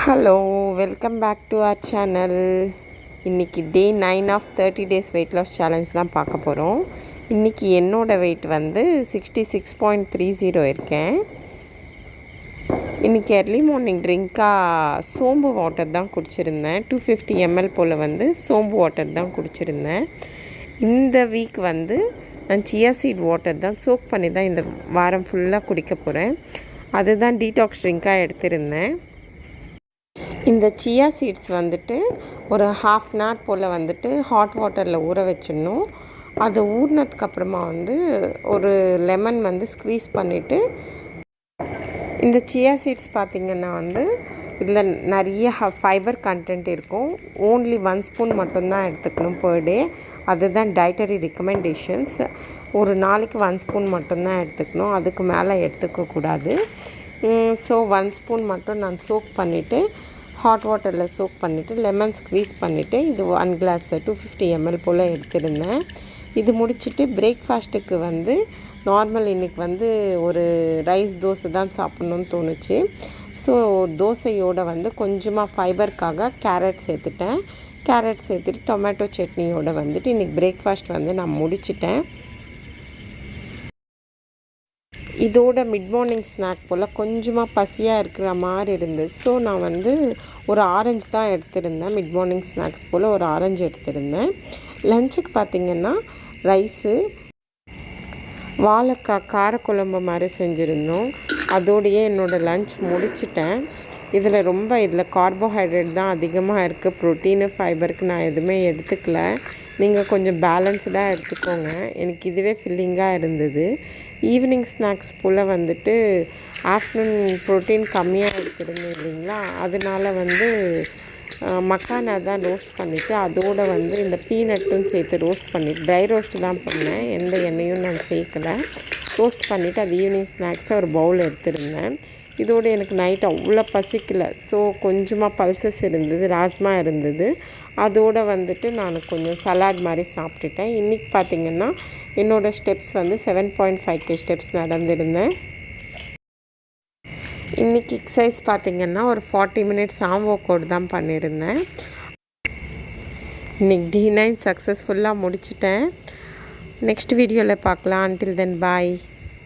Hello, welcome back to our channel. இன்றைக்கி day 9 of 30 days weight loss challenge தான் பார்க்க போகிறோம். இன்றைக்கி என்னோடய வெயிட் வந்து 66.30 இருக்கேன். இன்றைக்கி early மார்னிங் ட்ரிங்காக சோம்பு வாட்டர் தான் குடிச்சிருந்தேன். 250 ml போல் வந்து சோம்பு வாட்டர் தான் குடிச்சிருந்தேன். இந்த வீக் வந்து நான் சியா சீட் வாட்டர் தான் சோக் பண்ணி தான் இந்த வாரம் ஃபுல்லாக குடிக்க போகிறேன். அதுதான் டீடாக்ஸ் ட்ரிங்காக எடுத்திருந்தேன். இந்த சியா சீட்ஸ் வந்துட்டு ஒரு ½ hour போல் வந்துட்டு ஹாட் வாட்டரில் ஊற வச்சிடணும். அது ஊறினதுக்கப்புறமா வந்து ஒரு லெமன் வந்து ஸ்க்வீஸ் பண்ணிவிட்டு, இந்த சியா சீட்ஸ் பார்த்திங்கன்னா வந்து இதில் நிறைய ஃபைபர் கண்டென்ட் இருக்கும். ஓன்லி 1 ஸ்பூன் மட்டும்தான் எடுத்துக்கணும் பர் டே. அதுதான் டயட்டரி ரெக்கமெண்டேஷன்ஸ். ஒரு நாளைக்கு 1 ஸ்பூன் மட்டும்தான் எடுத்துக்கணும், அதுக்கு மேலே எடுத்துக்கக்கூடாது. ஸோ 1 ஸ்பூன் மட்டும் நான் சோக் பண்ணிவிட்டு ஹாட் வாட்டரில் சோக் பண்ணிவிட்டு லெமன் ஸ்க்வீஸ் பண்ணிவிட்டு இது 1 glass 250 ml போல் எடுத்திருந்தேன். இது முடிச்சுட்டு பிரேக்ஃபாஸ்ட்டுக்கு வந்து நார்மல் இன்றைக்கி வந்து ஒரு ரைஸ் தோசை தான் சாப்பிட்ணுன்னு தோணுச்சு. ஸோ தோசையோடு வந்து கொஞ்சமாக ஃபைபருக்காக கேரட் சேர்த்துட்டேன். கேரட் சேர்த்துட்டு டொமேட்டோ சட்னியோடு வந்துட்டு இன்றைக்கி பிரேக்ஃபாஸ்ட் வந்து நான் முடிச்சிட்டேன். இதோட மிட் மார்னிங் ஸ்நாக் போல் கொஞ்சமாக பசியாக இருக்கிற மாதிரி இருந்தது. ஸோ நான் வந்து ஒரு ஆரஞ்சு தான் எடுத்திருந்தேன். மிட் மார்னிங் ஸ்நாக்ஸ் போல் ஒரு ஆரஞ்சு எடுத்திருந்தேன். லஞ்சுக்கு பார்த்திங்கன்னா ரைஸு, வாழைக்காய் காரக்குழம்பு மாதிரி செஞ்சுருந்தோம். அதோடையே என்னோடய லஞ்ச் முடிச்சிட்டேன். இதில் கார்போஹைட்ரேட் தான் அதிகமாக இருக்குது. ப்ரோட்டீனு ஃபைபருக்கு நான் எதுவுமே எடுத்துக்கல. நீங்கள் கொஞ்சம் பேலன்ஸ்டாக எடுத்துக்கோங்க. எனக்கு இதுவே ஃபில்லிங்காக இருந்தது. ஈவினிங் ஸ்நாக்ஸ் போல் வந்துட்டு ஆஃப்டர்நூன் ப்ரோட்டீன் கம்மியாக எடுத்துருந்தேன் இல்லைங்களா, அதனால் வந்து மக்கானா தான் ரோஸ்ட் பண்ணிவிட்டு அதோடு வந்து இந்த பீனட்டும் சேர்த்து ரோஸ்ட் பண்ணிவிட்டு ட்ரை ரோஸ்ட்டு தான் பண்ணேன். எந்த எண்ணெயும் நான் சேர்க்கலை. ரோஸ்ட் பண்ணிவிட்டு அது ஈவினிங் ஸ்நாக்ஸை ஒரு பவுல் எடுத்துருந்தேன். இதோடு எனக்கு நைட் அவ்வளோ பசிக்கலை. ஸோ கொஞ்சமாக பல்சஸ் இருந்தது, ராஜ்மா இருந்தது. அதோடு வந்துட்டு நான் கொஞ்சம் சலாட் மாதிரி சாப்பிட்டுட்டேன். இன்றைக்கி பார்த்திங்கன்னா என்னோடய ஸ்டெப்ஸ் வந்து 7.5K ஸ்டெப்ஸ் நடந்திருந்தேன். இன்றைக்கி எக்ஸசைஸ் பார்த்திங்கன்னா ஒரு 40 minutes ஆர்ம் ஒர்க் அவுட் தான் பண்ணியிருந்தேன். இன்றைக்கி D9 சக்ஸஸ்ஃபுல்லாக முடிச்சிட்டேன். நெக்ஸ்ட் வீடியோவில் பார்க்கலாம். அன்டில் தென் பாய்.